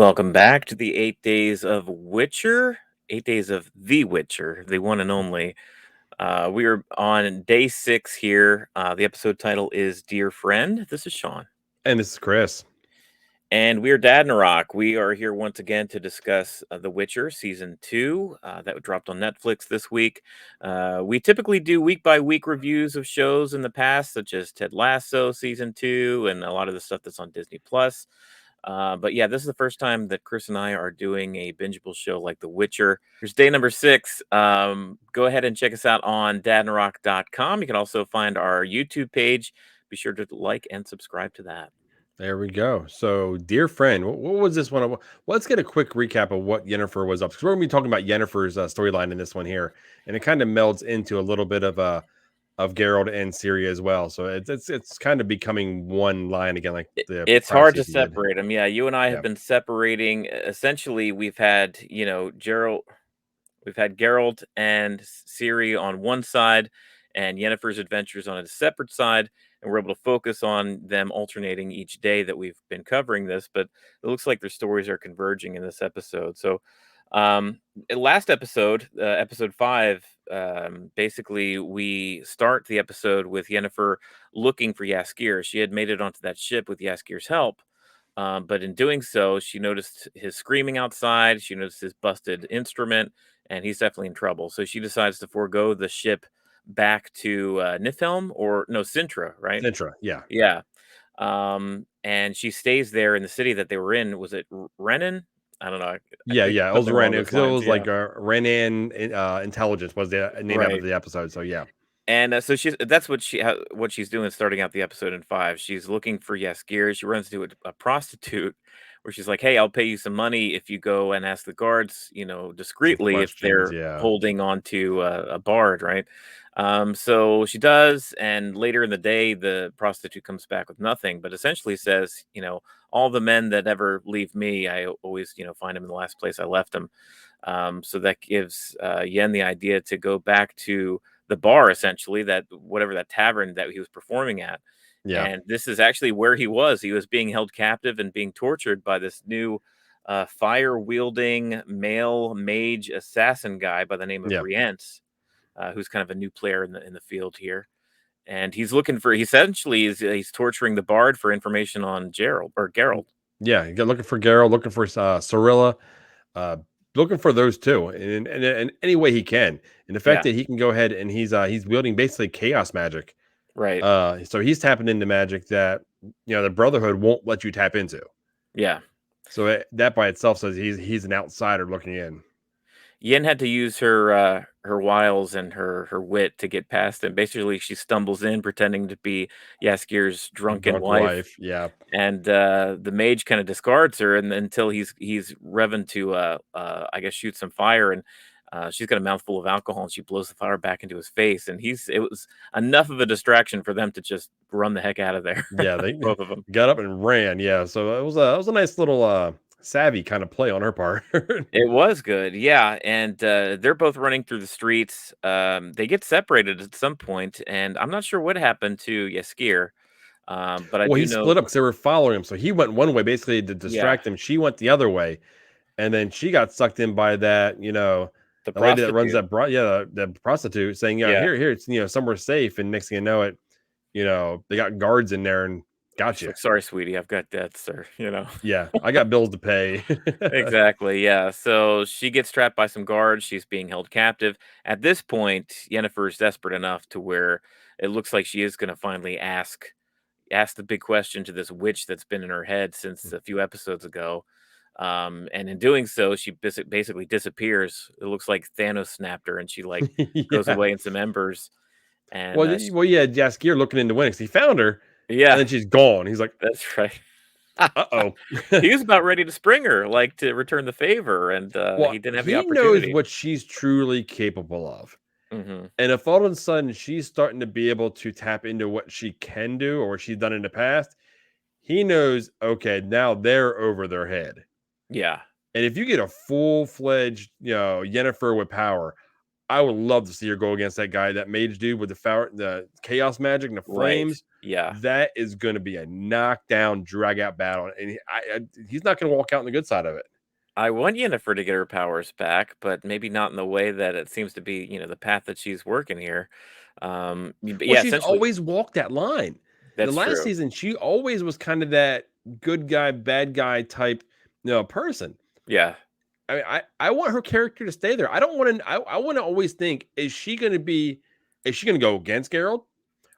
Welcome back to the 8 Days of Witcher, 8 Days of The Witcher, the one and only. We are on day 6 here. The episode title is Dear Friend. This is Sean. And this is Chris. And we are Dad and Rock. We are here once again to discuss The Witcher Season 2 that dropped on Netflix this week. We typically do week by week reviews of shows in the past, such as Ted Lasso Season 2 and a lot of the stuff that's on Disney Plus. But yeah, this is the first time that Chris and I are doing a bingeable show like The Witcher. Here's day number 6. Go ahead and check us out on dadandrock.com. You can also find our YouTube page. Be sure to like and subscribe to that. There we go. So, dear friend, what was this one? Let's get a quick recap of what Yennefer was up. Because we're going to be talking about Yennefer's storyline in this one here, and it kind of melds into a little bit of Gerald and Ciri as well. So it's kind of becoming one line again, like the It's prior hard to season did. separate them. Yeah, you and I have Yeah, been separating. Essentially, we've had, Gerald. We've had Gerald and Ciri on one side and Yennefer's adventures on a separate side, and we're able to focus on them alternating each day that we've been covering this. But it looks like their stories are converging in this episode. So, last episode, episode 5, basically we start the episode with Yennefer looking for Yaskir. She had made it onto that ship with Yaskir's help. But in doing so, she noticed his screaming outside. She noticed his busted instrument, and he's definitely in trouble. So she decides to forego the ship back to Niflheim, or no, Sintra, right? Sintra. Yeah, Yeah. And she stays there in the city that they were in. Was it Renan? I don't know. I yeah, think yeah. It was something along Renan those because it lines. was Yeah. like Renan Intelligence was the name of Right. the episode. So yeah, And so that's what she's doing starting out the episode in 5. She's looking for Yaskir. She runs into a prostitute where she's like, "Hey, I'll pay you some money if you go and ask the guards, some discreetly if questions. they're Yeah, holding on to a bard, right?" So she does, and later in the day, the prostitute comes back with nothing, but essentially says, all the men that ever leave me, I always, find them in the last place I left them. So that gives Yen the idea to go back to the bar, essentially, that whatever that tavern that he was performing at. yeah. And this is actually where he was. He was being held captive and being tortured by this new fire wielding male mage assassin guy by the name of Yeah. Rience, who's kind of a new player in the field here. And he's looking for, he essentially is he's torturing the bard for information on Gerald. Yeah, you got looking for Gerald, looking for Cirilla, uh, looking for those two, in any way he can. And the fact Yeah, that he can go ahead and he's wielding basically chaos magic. right. So he's tapping into magic that the Brotherhood won't let you tap into. Yeah. So that by itself says he's an outsider looking in. Yen had to use her wiles and her wit to get past him. Basically, she stumbles in pretending to be Yaskir's drunken Drunk wife, wife, yeah, and the mage kind of discards her, and until he's revving to I guess shoot some fire, and she's got a mouthful of alcohol, and she blows the fire back into his face, and it was enough of a distraction for them to just run the heck out of there, yeah. They both of them. got up and ran. Yeah, so it was a nice little savvy kind of play on her part. It was good, yeah, and, they're both running through the streets. They get separated at some point, and I'm not sure what happened to Yaskir, but I Well, do he know. split up because they were following him. So he went one way basically to Yeah, distract him. She went the other way, and then she got sucked in by that the the lady that runs prostitute. the prostitute saying, "Yeah, Yeah, here, it's somewhere safe." And next thing you know, they got guards in there and got she's you. like, "Sorry, sweetie, I've got debts," or. Yeah, I got bills to pay. Exactly, yeah, so she gets trapped by some guards, she's being held captive. At this point, Yennefer is desperate enough to where it looks like she is gonna finally ask the big question to this witch that's been in her head since a few episodes ago. And in doing so, she basically disappears. It looks like Thanos snapped her, and she like goes Yeah. away in some embers. And Well, yeah, Jaskier looking into winning 'cause he found her, and yeah, then she's gone. He's like, that's right. "Uh oh." He was about ready to spring her, like to return the favor, and Well, he didn't have the he knows opportunity. what she's truly capable of. Hmm. And if all of a sudden she's starting to be able to tap into what she can do or what she's done in the past, he knows, okay, now they're over their head. Yeah, And if you get a full-fledged, Yennefer with power, I would love to see her go against that guy, that mage dude with the chaos magic and the right. flames. Yeah. that is going to be a knockdown, drag out battle, and he's not going to walk out on the good side of it. I want Yennefer to get her powers back, but maybe not in the way that it seems to be, the path that she's working here. But Well, yeah, she's essentially, always walked that line. The that's last true. season, she always was kind of that good guy, bad guy type, person. Yeah, I want her character to stay there. I don't want to. I want to always think: is she going to go against Gerald?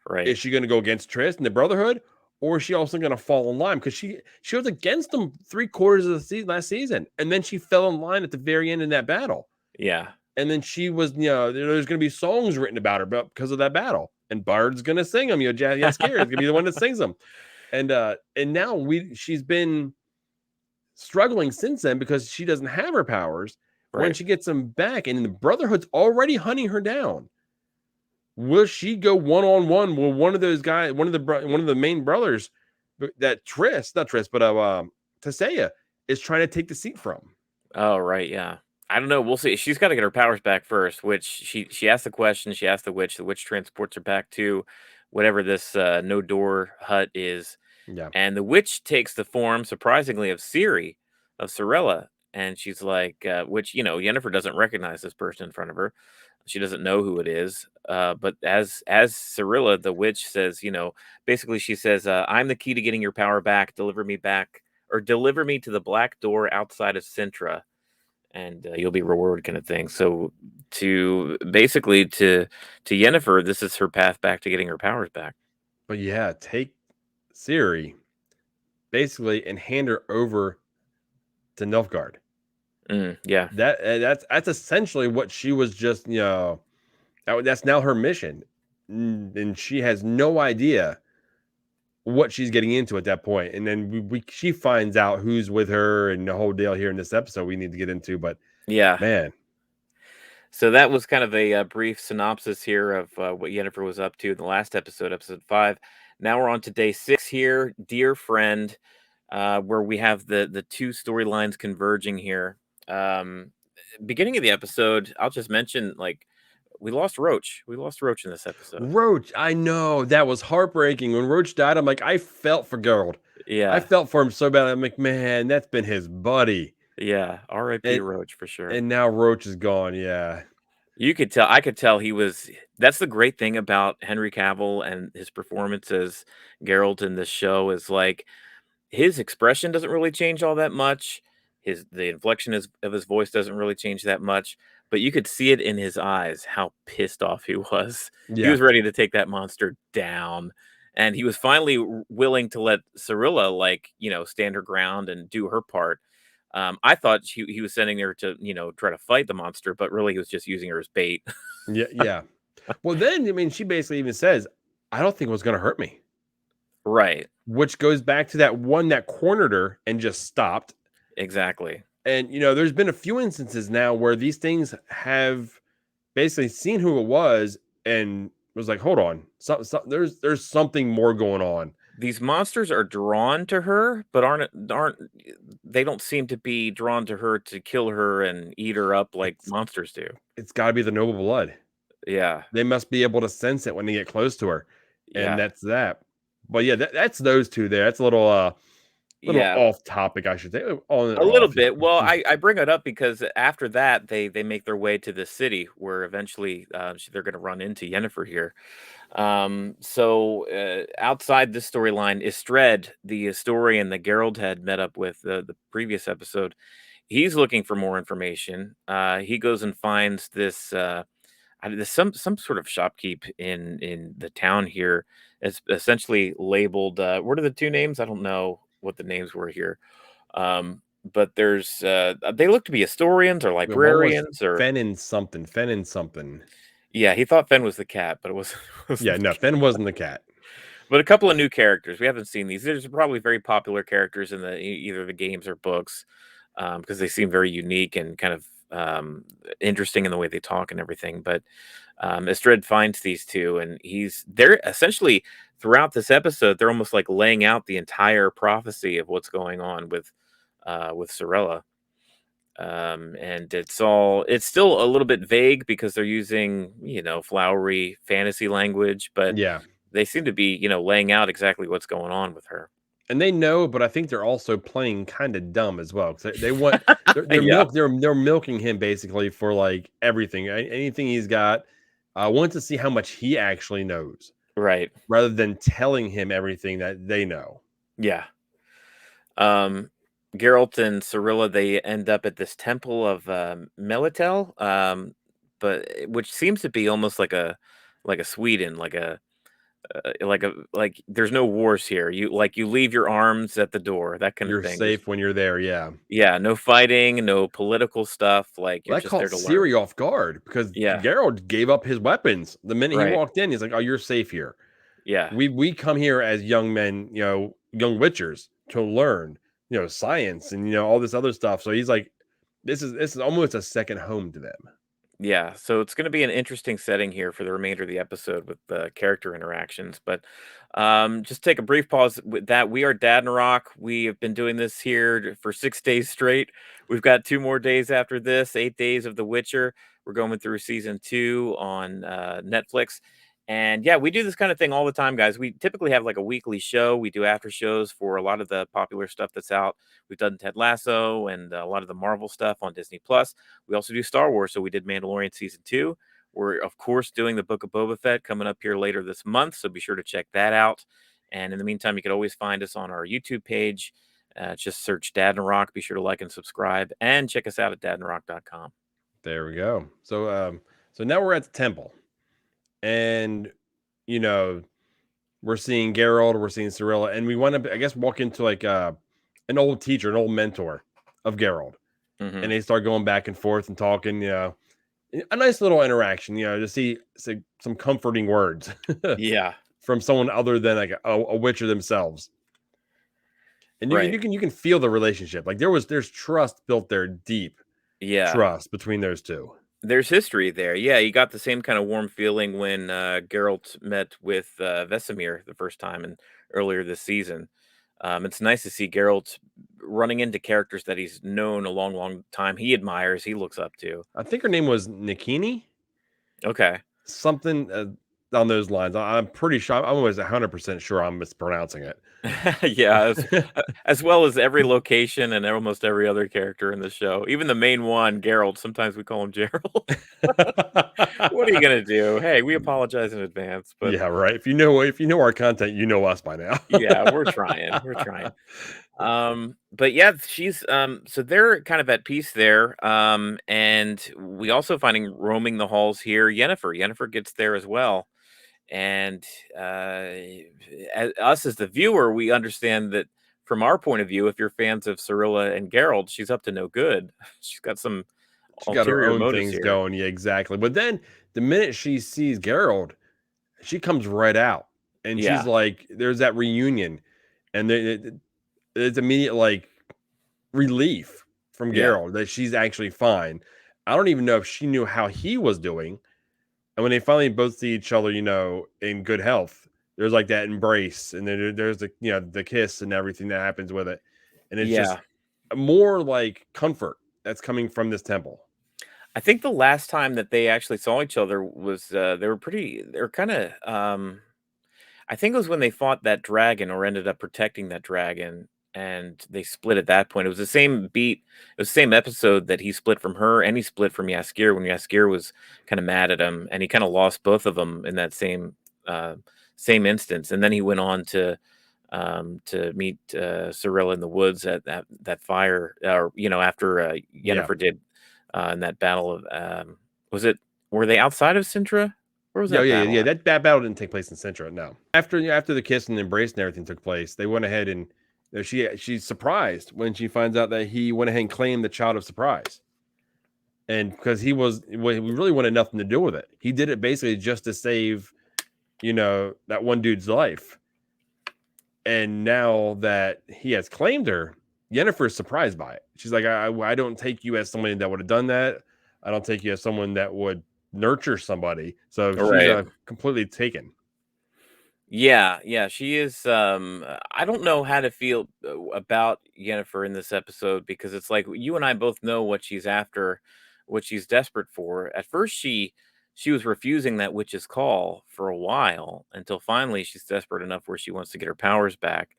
right. Is she going to go against Triss and the Brotherhood, or is she also going to fall in line? Because she was against them 3 quarters of the season last season, and then she fell in line at the very end in that battle. Yeah, And then she was, there's going to be songs written about her because of that battle, and Bard's going to sing them. Jaskier is going to be the one that sings them, and now she's been struggling since then because she doesn't have her powers. When right. she gets them back, and the Brotherhood's already hunting her down, will she go one on one with one of those guys, one of the main brothers that not Triss, but Tasea is trying to take the seat from? Oh, right. Yeah. I don't know. We'll see. She's got to get her powers back first, which she asked the question. She asked the witch. The witch transports her back to whatever this no door hut is. Yeah, And the witch takes the form, surprisingly, of Ciri, of Sorella. And she's like, which, Yennefer doesn't recognize this person in front of her. She doesn't know who it is. But as Sorella, the witch says, basically she says, I'm the key to getting your power back. Deliver me back, or deliver me to the black door outside of Sintra, and you'll be rewarded, kind of thing. So to Yennefer, this is her path back to getting her powers back. but yeah, take Siri basically and hand her over to Nilfgaard. Yeah. That's essentially what she was just that's now her mission, and she has no idea what she's getting into at that point. And then she finds out who's with her and the whole deal here in this episode we need to get into. But Yeah. man, So that was kind of a, brief synopsis here of what Yennefer was up to in the last episode, episode 5. Now we're on to day 6 here, Dear Friend, where we have the two storylines converging here. Um, Beginning of the episode, I'll just mention, like, we lost Roach. We lost Roach in this episode. Roach, I know that was heartbreaking when Roach died. I'm like, I felt for Gerald. I Yeah, felt for him so bad. I'm like, man, that's been his buddy. yeah. R.I.P. And Roach for sure. and now Roach is gone. Yeah. You could tell. I could tell he was. That's the great thing about Henry Cavill and his performance as Geralt in this show is, like, his expression doesn't really change all that much. The inflection of his voice doesn't really change that much, but you could see it in his eyes how pissed off he was. He Yeah. was ready to take that monster down, and he was finally willing to let Cirilla, like, stand her ground and do her part. I thought he was sending her to, try to fight the monster, but really he was just using her as bait. Yeah. Yeah. Well, then, I mean, she basically even says, I don't think it was going to hurt me, Right. which goes back to that one that cornered her and just stopped. Exactly. And, there's been a few instances now where these things have basically seen who it was and was like, hold on, there's something more going on. These monsters are drawn to her, but aren't they don't seem to be drawn to her to kill her and eat her up like It's monsters do. it's got to be the noble blood. Yeah. They must be able to sense it when they get close to her, and Yeah. that's that. But yeah, that's those two there. That's a little Yeah. off topic, I should say. On A or little off. bit. Well, I bring it up because after that, they make their way to the city where eventually, they're gonna run into Yennefer here. Outside this storyline, Istred, the historian that Gerald had met up with the previous episode, he's looking for more information. He goes and finds this, there's some sort of shopkeep in the town here. It's essentially labeled, what are the 2 names? I don't know what the names were here. But they look to be historians or The one was librarians or Fen something. Fen something. yeah, he thought Fen was the cat, but it was Yeah, wasn't the no, cat. Fen wasn't the cat. But a couple of new characters. We haven't seen these. There's probably very popular characters in either the games or books, because they seem very unique and kind of interesting in the way they talk and everything. But Estrid finds these two, and they're essentially throughout this episode, they're almost like laying out the entire prophecy of what's going on with Sorella. And it's still a little bit vague because they're using, flowery fantasy language, but Yeah. they seem to be, laying out exactly what's going on with her. And they know, but I think they're also playing kinda dumb as well, 'cause they want Yeah, they're milking him basically for, like, everything, anything he's got. I want to see how much he actually knows, right. rather than telling him everything that they know. Yeah. Um, Geralt and Cirilla, they end up at this temple of Melitel, which seems to be almost like a Sweden, like there's no wars here. You leave your arms at the door, that kind of You're thing. There's safe when you're there, yeah. yeah, no fighting, no political stuff. Like you're Well, that just caught there to learn. Ciri off guard because Yeah, Gerald gave up his weapons. The minute he right. walked in, he's like, "Oh, you're safe here. Yeah, We come here as young men, young witchers to learn, science and all this other stuff." So he's like, this is almost a second home to them. yeah. So it's going to be an interesting setting here for the remainder of the episode with the character interactions. But just take a brief pause with that. We are Dad and Rock. We have been doing this here for 6 days straight. We've got 2 more days after this, 8 days of The Witcher. We're going through season 2 on Netflix. And yeah, we do this kind of thing all the time, guys. We typically have like a weekly show. We do after shows for a lot of the popular stuff that's out. We've done Ted Lasso and a lot of the Marvel stuff on Disney Plus. We also do Star Wars, so we did Mandalorian season 2. We're of course doing the Book of Boba Fett coming up here later this month, so be sure to check that out. And in the meantime, you can always find us on our YouTube page. Just search Dad and Rock. Be sure to like and subscribe, and check us out at dadandrock.com. There we go. So now we're at the temple, and you know, we're seeing Gerald, we're seeing Cirilla, and we want to, I guess, walk into like an old teacher, an old mentor of Gerald, Hmm. and they start going back and forth and talking. A nice little interaction. To see some comforting words Yeah, from someone other than like a witcher themselves, and you can right. you can you can feel the relationship. Like there's trust built there, deep Yeah. trust between those two. There's history there. Yeah, you got the same kind of warm feeling when Geralt met with Vesemir the first time and earlier this season. It's nice to see Geralt running into characters that he's known a long, long time. He admires, he looks up to. I think her name was Nikini, Okay. something on those lines. I'm pretty sure. I'm always 100% sure I'm mispronouncing it. Yeah, as well as every location and almost every other character in the show. Even the main one, Geralt, sometimes we call him Gerald. What are you gonna do? Hey, we apologize in advance, but Yeah, right. If you know our content, you know us by now. yeah, we're trying. We're trying. But yeah, she's so they're kind of at peace there. And we also finding roaming the halls here, Yennefer. Yennefer gets there as well. And us as the viewer, we understand that from our point of view, if you're fans of Cirilla and Geralt, she's up to no good. She's got some She got her ulterior own motives things here. going. Yeah, exactly. But then the minute she sees Gerald, she comes right out, and she's Yeah, like, "There's that reunion," and it's immediate like relief from yeah, Gerald that she's actually fine. I don't even know if she knew how he was doing. And when they finally both see each other, in good health, there's like that embrace, and then there's the kiss and everything that happens with it, and it's just yeah. more like comfort that's coming from this temple. I think the last time that they actually saw each other was they were kind of I think it was when they fought that dragon or ended up protecting that dragon and they split at that point. It was the same beat. It was the same episode that he split from her and he split from Yaskir when Yaskir was kind of mad at him and he kind of lost both of them in that uh, same instance. And then he went on to meet Cyril in the woods at that fire, or after Yeah. Yennefer did in that battle of was it were they outside of Sintra? Where was Yeah, that yeah, yeah, battle yeah. at? That battle didn't take place in Sintra. No. After the kiss and embrace and everything took place, they went ahead and she's surprised when she finds out that he went ahead and claimed the child of surprise. And because we really wanted nothing to do with it. He did it basically just to save, that one dude's life. And now that he has claimed her, Yennefer is surprised by it. She's like, I don't take you as somebody that would have done that. I don't take you as someone that would nurture somebody. So she's Right. completely taken. Yeah, yeah, she is. I don't know how to feel about Yennefer in this episode because it's like you and I both know what she's after, what she's desperate for. At first, she was refusing that witch's call for a while until finally she's desperate enough where she wants to get her powers back.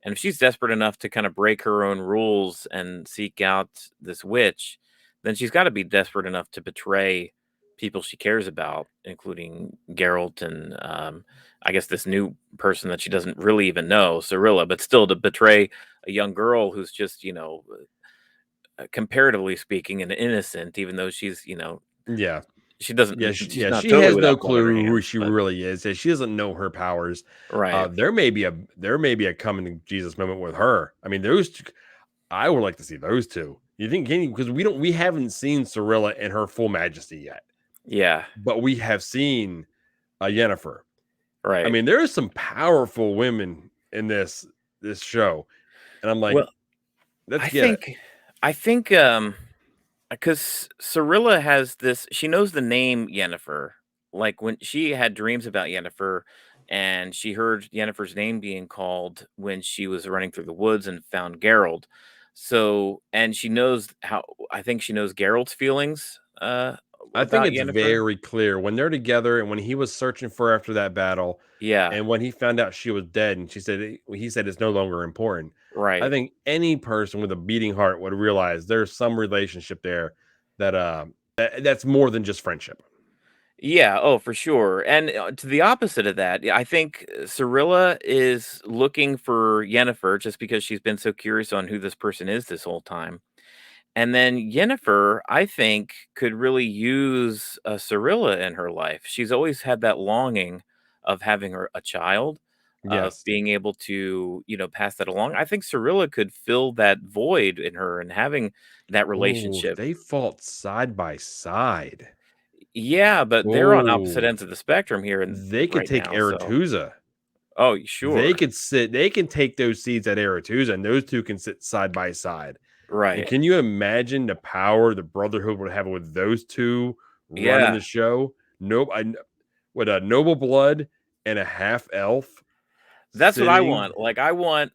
And if she's desperate enough to kind of break her own rules and seek out this witch, then she's got to be desperate enough to betray people she cares about, including Geralt and I guess this new person that she doesn't really even know, Cirilla, but still to betray a young girl who's just, comparatively speaking, an innocent, even though she's, Yeah. she doesn't, she's Yeah, not she totally has no without blood on her clue who hands, she but really is. Yeah, she doesn't know her powers. right. There may be a coming to Jesus moment with her. I mean, those two, I would like to see those two. You think can you because we haven't seen Cirilla in her full majesty yet, Yeah, but we have seen Yennefer. I right. mean, there are some powerful women in this show, and I'm like, Well, let's I get it. think, I think, because Cirilla has this, she knows the name Yennefer. Like when she had dreams about Yennefer, and she heard Yennefer's name being called when she was running through the woods and found Gerald. So, and she knows how, I think she knows Gerald's feelings I think about it's Yennefer. very clear when they're together and when he was searching for her after that battle, Yeah, and when he found out she was dead, and he said it's no longer important. I right. think any person with a beating heart would realize there's some relationship there that's more than just friendship. Yeah, oh, for sure. And to the opposite of that, yeah, I think Cirilla is looking for Yennefer just because she's been so curious on who this person is this whole time. And then Yennefer, I think, could really use Cirilla in her life. She's always had that longing of having a child, of Yes. being able to, pass that along. I think Cirilla could fill that void in her and having that Oh, relationship. they fought side by side. Yeah, but they're on opposite Oh, ends of the spectrum here and they could right take now. So, Aretusa. oh, They sure, could sit. They can take those seats at Aretusa, and those two can sit side by side. And right. can you imagine the power the Brotherhood would have with those two running Yeah, the show? Nope. With a noble blood and a half elf that's what I sitting. want. Like, I want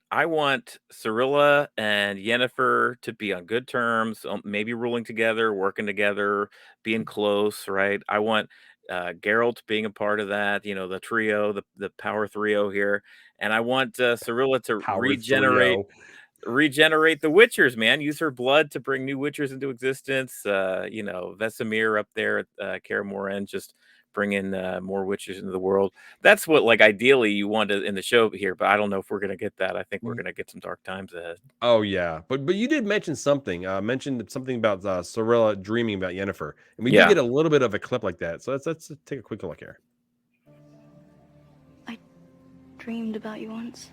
Cirilla and Yennefer to be on good terms, maybe ruling together, working together, being close, right? I want Geralt being a part of that, the trio, the power trio here, and I want Cirilla to Power trio. regenerate the Witchers, man. Use her blood to bring new Witchers into existence. Vesemir up there at Kaer Morhen, just bringing more Witchers into the world. That's what, like, ideally you want in the show here, but I don't know if we're gonna get that. I think we're gonna get some dark times ahead. Oh yeah, but you did mention something. Mentioned something about Sorella dreaming about Yennefer, and we do Yeah. get a little bit of a clip like that. So let's take a quick look here. I dreamed about you once.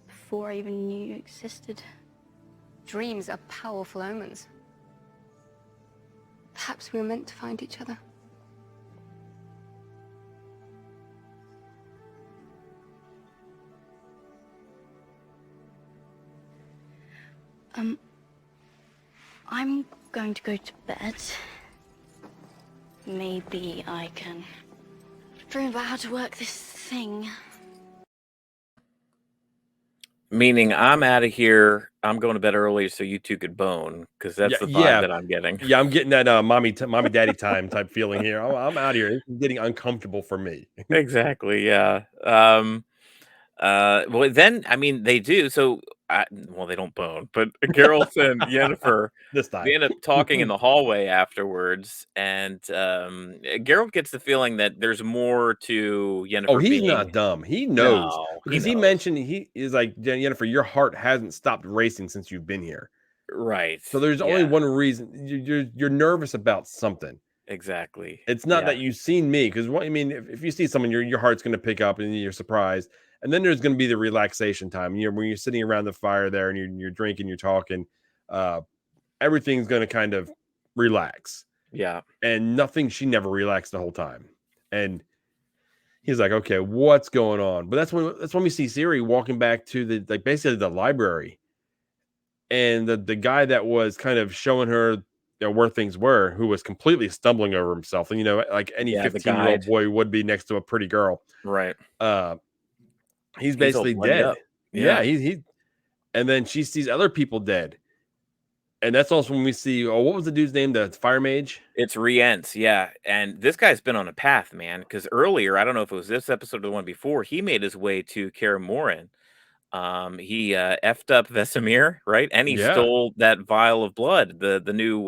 Before I even knew you existed. Dreams are powerful omens. Perhaps we were meant to find each other. I'm going to go to bed. Maybe I can dream about how to work this thing. Meaning I'm out of here. I'm going to bed early so you two could bone because that's Yeah, the vibe yeah, that I'm getting. yeah. I'm getting that mommy daddy time type feeling here. I'm out here. It's getting uncomfortable for me Exactly. Yeah. Well, then I mean they do. So, well, they don't bone, but Geralt and Yennefer, this they time. end up talking in the hallway afterwards, and Geralt gets the feeling that there's more to Oh, Yennefer he's being. not dumb. He knows No, he because he knows. mentioned he is like Yennefer. Your heart hasn't stopped racing since you've been here. Right. So there's only Yeah. one reason you're nervous about something. Exactly. It's not Yeah. that you've seen me, because what I mean, if you see someone, your heart's gonna pick up and you're surprised. And then there's gonna be the relaxation time. When you're sitting around the fire there and you're drinking, you're talking, uh, everything's gonna kind of relax. Yeah. And nothing, she never relaxed the whole time. And he's like, okay, what's going on? But that's when we see Ciri walking back to the like basically the library. And the guy that was kind of showing her where things were, who was completely stumbling over himself, and like any Yeah. The 15-year-old guide. boy would be next to a pretty girl. Right. uh he's He's all basically bloody dead. up. Yeah, Yeah. he and then she sees other people dead, And that's also when we see, oh, what was the dude's name? The fire mage? It's Rience, yeah, and this guy's been on a path, man. Because earlier, I don't know if it was this episode or the one before, he made his way to Kaer he effed up Vesemir, right? And he Yeah. stole that vial of blood, the new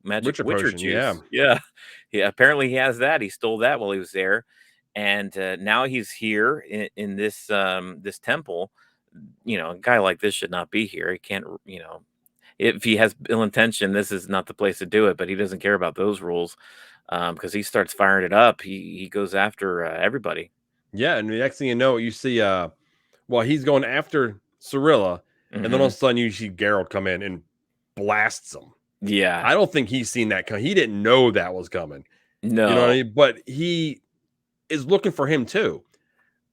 magic Witcher witcher potion. Yeah. juice. Yeah. Yeah, apparently he has that. He stole that while he was there. And now he's here in this this temple. A guy like this should not be here. He can't, if he has ill intention, this is not the place to do it, but he doesn't care about those rules. Because he starts firing it up. He goes after everybody. Yeah. And the next thing you know, you see, well, he's going after Cirilla, and then all Hmm. of a sudden you see Gerald come in and blasts him. Yeah. I don't think he's seen that come. He didn't know that was coming. You know what I No. mean? But he is looking for him too.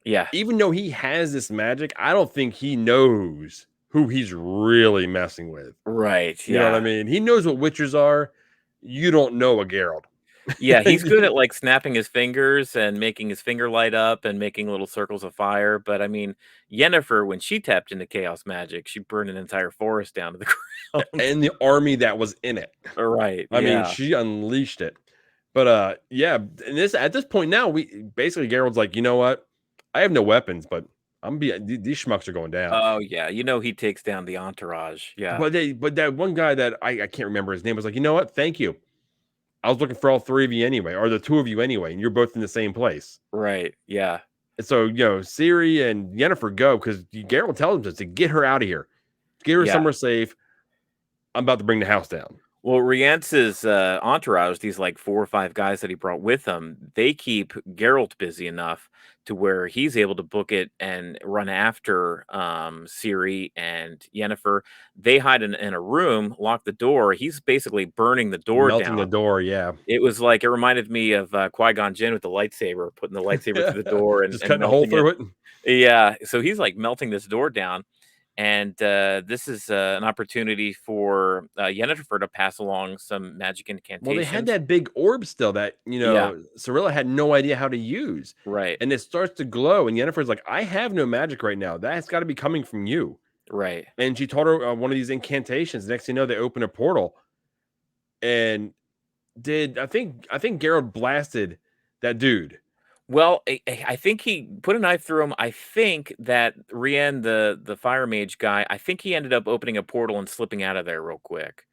Yeah. Even though he has this magic, I don't think he knows who he's really messing with. Right. You know what I Yeah. mean? He knows what witchers are. You don't know a Gerald. Yeah, he's good at, like, snapping his fingers and making his finger light up and making little circles of fire, but, I mean, Yennefer, when she tapped into chaos magic, she burned an entire forest down to the ground. And the army that was in it. Right, I mean, yeah. she unleashed it. But yeah, and this at this point now, we basically Gerald's like, you know what? I have no weapons, but these schmucks are going down. Oh, yeah, he takes down the entourage, yeah. But that one guy that I can't remember his name was like, you know what? Thank you. I was looking for all three of you anyway, or the two of you anyway, and you're both in the same place. Right, yeah. And so, Ciri and Yennefer go because Geralt tells them to get her out of here, get her Yeah. somewhere safe. I'm about to bring the house down. Well, Rience's entourage, these like 4 or 5 guys that he brought with him, they keep Geralt busy enough to where he's able to book it and run after Ciri and Yennefer. They hide in a room, lock the door. He's basically burning the door Melting the down. door, yeah. It reminded me of Qui-Gon Jinn with the lightsaber, putting the lightsaber through the door and, Just and cutting a hole melting it. through it. Yeah, so he's like melting this door down, and this is an opportunity for Yennefer to pass along some magic Well, they had incantations. that big orb still that, Yeah, Cirilla had no idea how to use. right, And it starts to glow. And Yennefer's like, I have no magic right now. That's got to be coming from you. right. And she taught her one of these incantations. Next thing you know, they open a portal. And I think Gerald blasted that dude. Well, I think he put a knife through him. I think that Rien, the fire mage guy, I think he ended up opening a portal and slipping out of there real quick.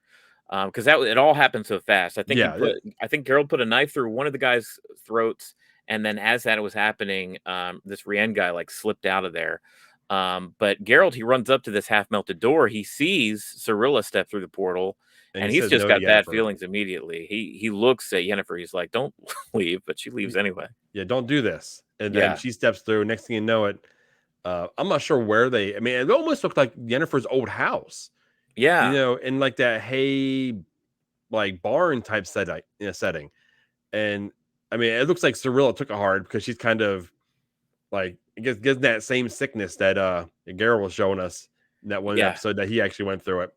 Because it all happened so fast. Yeah. I think Gerald put a knife through one of the guy's throats, and then as that was happening, this Rien guy like slipped out of there. But Gerald, he runs up to this half melted door. He sees Cirilla step through the portal, And and he he's says just no to got bad Yennefer. feelings immediately. He looks at Yennefer. He's like, "Don't leave," but she leaves anyway. Yeah, don't do this. And then Yeah, she steps through. Next thing you know it, I'm not sure where I mean, it almost looked like Yennefer's old house, yeah, in like that hay, like barn type setting. And I mean, it looks like Cirilla took it hard because she's kind of like, I guess, getting that same sickness that Geralt was showing us in that one yeah, episode that he actually went through it.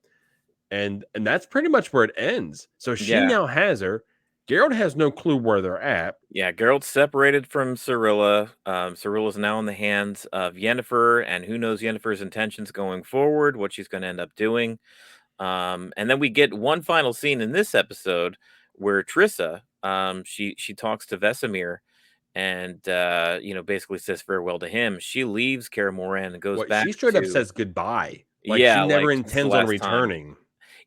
And that's pretty much where it ends. So she yeah. now has her. Geralt has no clue where they're at. Yeah, Geralt's separated from Cirilla. Cirilla's now in the hands of Yennefer, and who knows Yennefer's intentions going forward, what she's going to end up doing. And then we get one final scene in this episode where Trissa, she talks to Vesemir, and basically says farewell to him. She leaves Kaer and goes What she back straight up to, says goodbye. Like she yeah, never like it's the intends on last time. returning.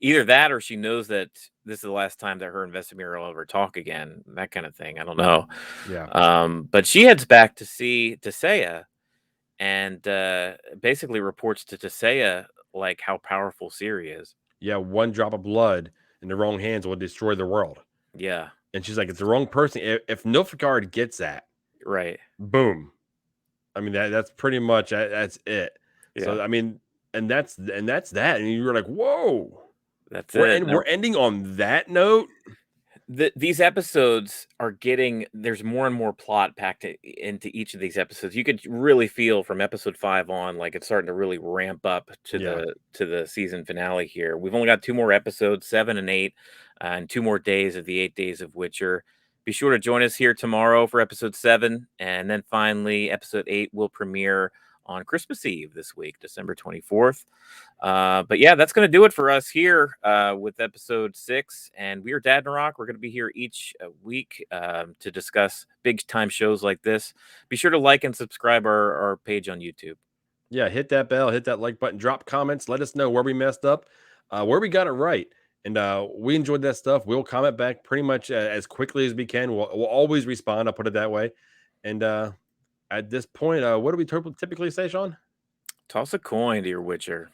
Either that, or she knows that this is the last time that her and Vesemir will ever talk again. That kind of thing. I don't know. Yeah. But she heads back to see Tissaia, and basically reports to Tissaia like how powerful Ciri is. Yeah. One drop of blood in the wrong hands will destroy the world. Yeah, And she's like, it's the wrong person. If Nilfgaard gets that, right. boom. I mean, that's pretty much that's it. Yeah, So I mean, and that's that. And you're like, whoa. that's it. We're ending on that note. These episodes are getting, there's more and more plot packed into each of these episodes. You could really feel from episode 5 on, like it's starting to really ramp up to Yeah. the season finale here. We've only got 2 more episodes, 7 and 8, and 2 more days of the 8 days of Witcher. Be sure to join us here tomorrow for episode 7, and then finally episode 8 will premiere on Christmas Eve this week, December 24th. But yeah, that's going to do it for us here with episode 6. And we are Dad and Rock. We're going to be here each week to discuss big time shows like this. Be sure to like and subscribe our page on YouTube. Yeah, hit that bell, hit that like button, drop comments, let us know where we messed up, where we got it right. And we enjoyed that stuff. We'll comment back pretty much as quickly as we can. We'll always respond. I'll put it that way. And at this point, what do we typically say, Sean? Toss a coin to your Witcher.